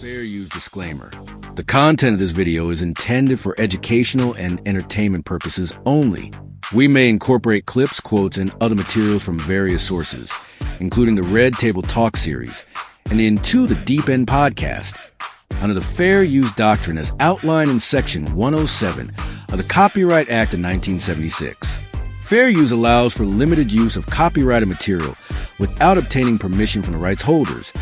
Fair use disclaimer. The content of this video is intended for educational and entertainment purposes only. We may incorporate clips, quotes, and other materials from various sources, including the Red Table Talk series and the Into the Deep End podcast, under the fair use doctrine as outlined in Section 107 of the Copyright Act of 1976. Fair use allows for limited use of copyrighted material without obtaining permission from the rights holders,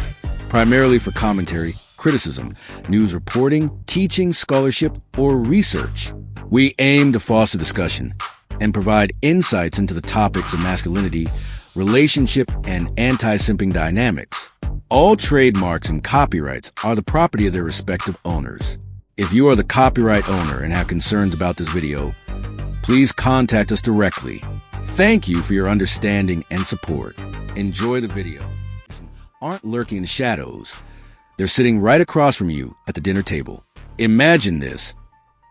primarily for commentary, criticism, news reporting, teaching, scholarship, or research. We aim to foster discussion and provide insights into the topics of masculinity, relationship, and anti-simping dynamics. All trademarks and copyrights are the property of their respective owners. If you are the copyright owner and have concerns about this video, please contact us directly. Thank you for your understanding and support. Enjoy the video. Aren't lurking in the shadows. They're sitting right across from you at the dinner table. Imagine this.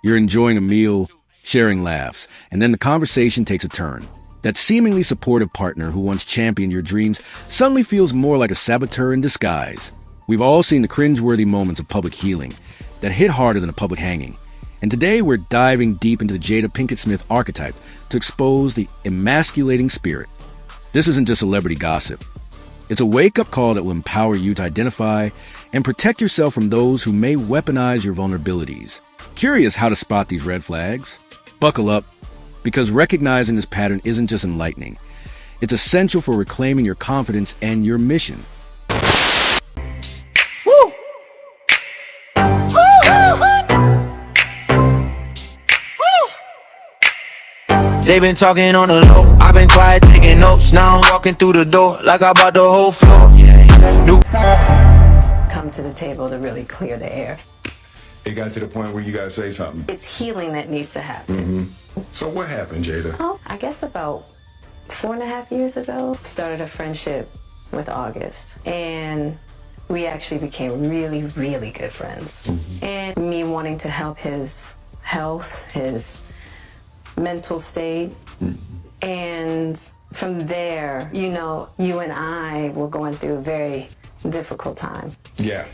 You're enjoying a meal, sharing laughs, and then the conversation takes a turn. That seemingly supportive partner who once championed your dreams suddenly feels more like a saboteur in disguise. We've all seen the cringeworthy moments of public healing that hit harder than a public hanging. And today we're diving deep into the Jada Pinkett Smith archetype to expose the emasculating spirit. This isn't just celebrity gossip. It's a wake-up call that will empower you to identify and protect yourself from those who may weaponize your vulnerabilities. Curious how to spot these red flags? Buckle up, because recognizing this pattern isn't just enlightening. It's essential for reclaiming your confidence and your mission. They been talking on the low, I've been quiet taking notes. Now I'm walking through the door like I bought the whole floor. Come to the table to really clear the air. It got to the point where you gotta say something. It's healing that needs to happen. So what happened, Jada? Oh, I guess about 4.5 years ago, started a friendship with August. And we actually became really, really good friends. And me wanting to help his health, his mental state. And from there, you know, you and I were going through a very difficult time. Yeah.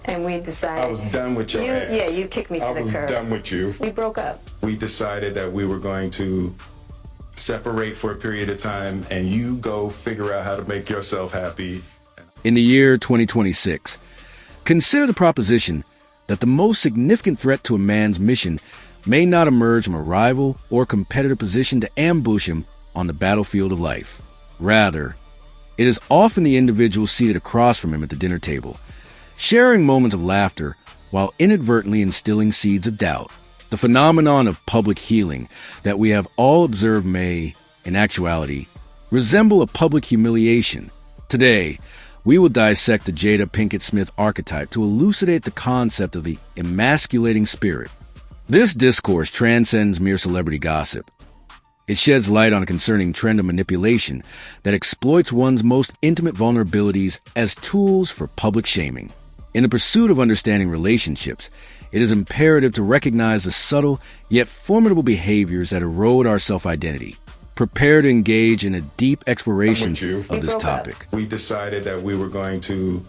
And we decided... I was done with your ass. Yeah, you kicked me to the curb. I was done with you. We broke up. We decided that we were going to separate for a period of time and you go figure out how to make yourself happy. In the year 2026, consider the proposition that the most significant threat to a man's mission may not emerge from a rival or competitor position to ambush him on the battlefield of life. Rather, it is often the individual seated across from him at the dinner table, sharing moments of laughter while inadvertently instilling seeds of doubt. The phenomenon of public healing that we have all observed may, in actuality, resemble a public humiliation. Today, we will dissect the Jada Pinkett Smith archetype to elucidate the concept of the emasculating spirit. This discourse transcends mere celebrity gossip. It sheds light on a concerning trend of manipulation that exploits one's most intimate vulnerabilities as tools for public shaming. In the pursuit of understanding relationships, it is imperative to recognize the subtle yet formidable behaviors that erode our self-identity. Prepare to engage in a deep exploration of this topic. We decided that we were going to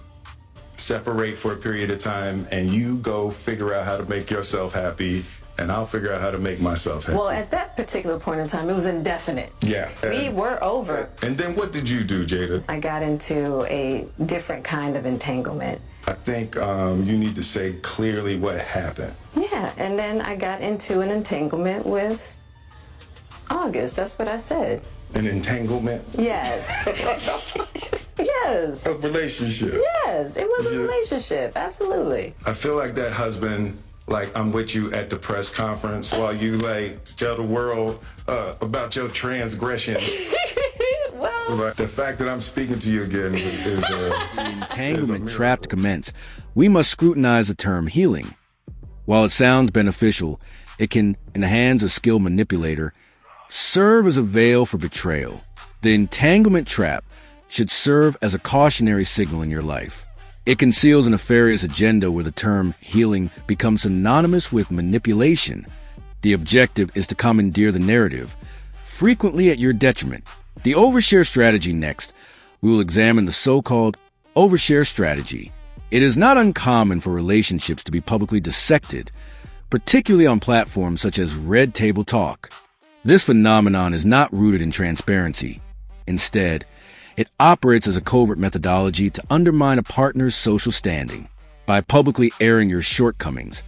separate for a period of time and you go figure out how to make yourself happy and I'll figure out how to make myself happy. Well, at that particular point in time, it was indefinite. Yeah. We were over. And then what did you do, Jada? I got into a different kind of entanglement. I think you need to say clearly what happened. Yeah, and then I got into an entanglement with August. That's what I said. An entanglement? Yes. Yes. A relationship? Yes, it was a relationship. Absolutely. I feel like that husband, like I'm with you at the press conference while you like tell the world about your transgressions. Well, the fact that I'm speaking to you again is the entanglement trap to commence. We must scrutinize the term healing. While it sounds beneficial, it can, in the hands of a skilled manipulator, serve as a veil for betrayal. The entanglement trap should serve as a cautionary signal in your life. It conceals a nefarious agenda where the term healing becomes synonymous with manipulation. The objective is to commandeer the narrative, frequently at your detriment. The overshare strategy next. We will examine the so-called overshare strategy. It is not uncommon for relationships to be publicly dissected, particularly on platforms such as Red Table Talk. This phenomenon is not rooted in transparency. Instead, it operates as a covert methodology to undermine a partner's social standing. By publicly airing your shortcomings,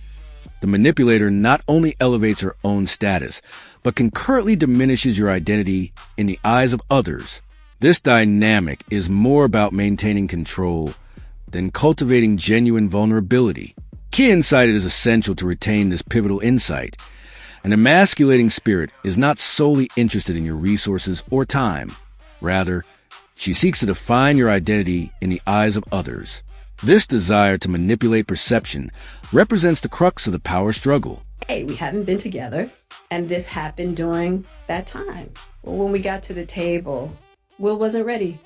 the manipulator not only elevates her own status, but concurrently diminishes your identity in the eyes of others. This dynamic is more about maintaining control than cultivating genuine vulnerability. Key insight is essential to retain this pivotal insight. An emasculating spirit is not solely interested in your resources or time. Rather, she seeks to define your identity in the eyes of others. This desire to manipulate perception represents the crux of the power struggle. Hey, we haven't been together, and this happened during that time. Well, when we got to the table, Will wasn't ready.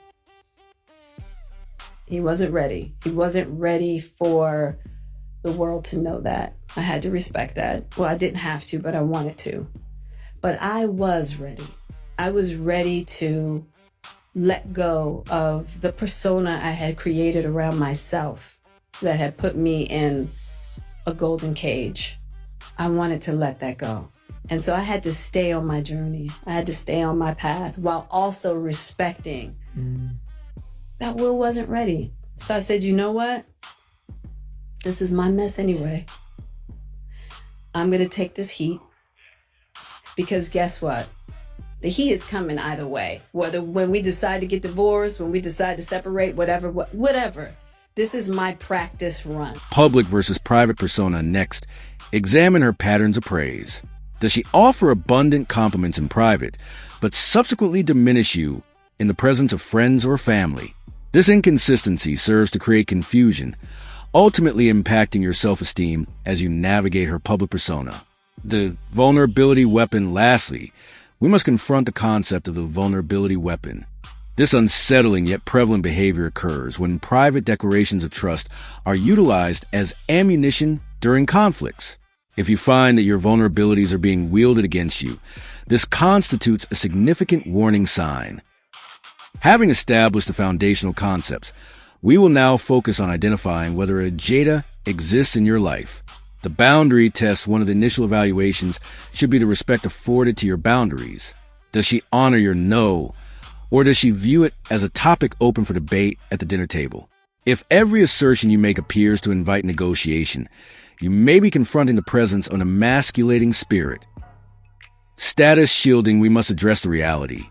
He wasn't ready. He wasn't ready for the world to know that. I had to respect that. Well, I didn't have to, but I wanted to. But I was ready. I was ready to let go of the persona I had created around myself that had put me in a golden cage. I wanted to let that go. And so I had to stay on my journey. I had to stay on my path while also respecting that Will wasn't ready. So I said, you know what? This is my mess anyway. I'm going to take this heat because guess what? The heat is coming either way. Whether when we decide to get divorced, when we decide to separate, whatever. This is my practice run. Public versus private persona next. Examine her patterns of praise. Does she offer abundant compliments in private, but subsequently diminish you in the presence of friends or family? This inconsistency serves to create confusion, ultimately impacting your self-esteem as you navigate her public persona. The vulnerability weapon. Lastly, we must confront the concept of the vulnerability weapon. This unsettling yet prevalent behavior occurs when private declarations of trust are utilized as ammunition during conflicts. If you find that your vulnerabilities are being wielded against you, this constitutes a significant warning sign. Having established the foundational concepts, we will now focus on identifying whether a Jada exists in your life. The boundary test, one of the initial evaluations, should be the respect afforded to your boundaries. Does she honor your no, or does she view it as a topic open for debate at the dinner table? If every assertion you make appears to invite negotiation, you may be confronting the presence of an emasculating spirit. Status shielding. We must address the reality.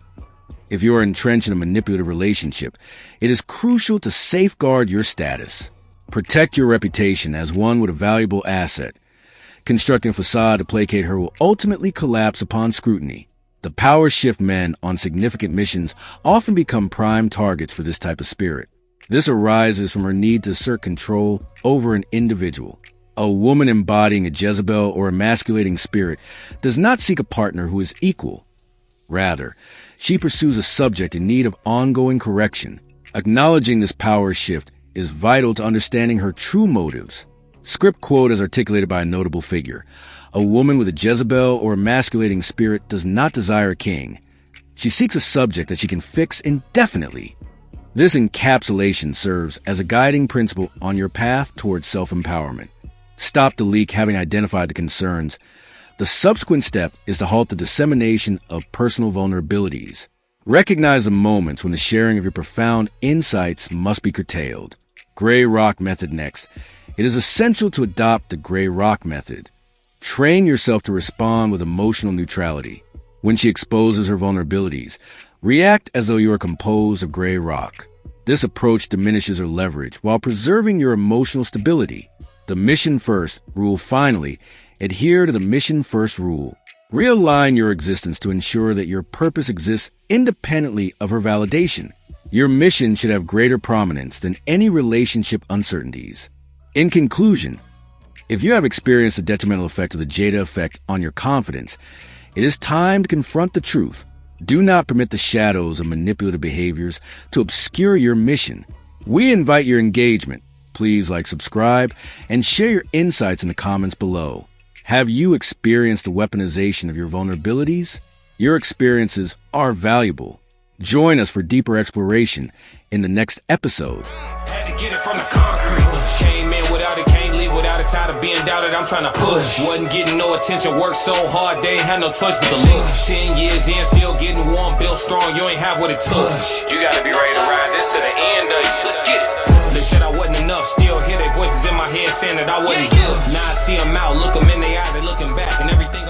If you are entrenched in a manipulative relationship, it is crucial to safeguard your status. Protect your reputation as one with a valuable asset. Constructing a facade to placate her will ultimately collapse upon scrutiny. The power shift men on significant missions often become prime targets for this type of spirit. This arises from her need to assert control over an individual. A woman embodying a Jezebel or emasculating spirit does not seek a partner who is equal. Rather, she pursues a subject in need of ongoing correction. Acknowledging this power shift is vital to understanding her true motives. Script quote as articulated by a notable figure. A woman with a Jezebel or emasculating spirit does not desire a king. She seeks a subject that she can fix indefinitely. This encapsulation serves as a guiding principle on your path towards self-empowerment. Stop the leak having identified the concerns. The subsequent step is to halt the dissemination of personal vulnerabilities. Recognize the moments when the sharing of your profound insights must be curtailed. Gray Rock Method next. It is essential to adopt the Gray Rock Method. Train yourself to respond with emotional neutrality. When she exposes her vulnerabilities, react as though you are composed of gray rock. This approach diminishes her leverage while preserving your emotional stability. The mission first rule. Finally, adhere to the mission first rule. Realign your existence to ensure that your purpose exists independently of her validation. Your mission should have greater prominence than any relationship uncertainties. In conclusion, if you have experienced the detrimental effect of the Jada Effect on your confidence, it is time to confront the truth. Do not permit the shadows of manipulative behaviors to obscure your mission. We invite your engagement. Please like, subscribe, and share your insights in the comments below. Have you experienced the weaponization of your vulnerabilities? Your experiences are valuable. Join us for deeper exploration in the next episode. Had to get it from the concrete. Came in without it, can't leave without it. Tired of being doubted, I'm trying to push. Wasn't getting no attention, worked so hard, they ain't had no choice but to look. 10 years in, still getting warm, built strong, you ain't have what it took. You gotta be ready to ride this to the end of you. Let's get it. They said I wasn't enough, still hear their voices in my head saying that I wasn't good. Now I see them out, look them in their eyes, they looking back, and everything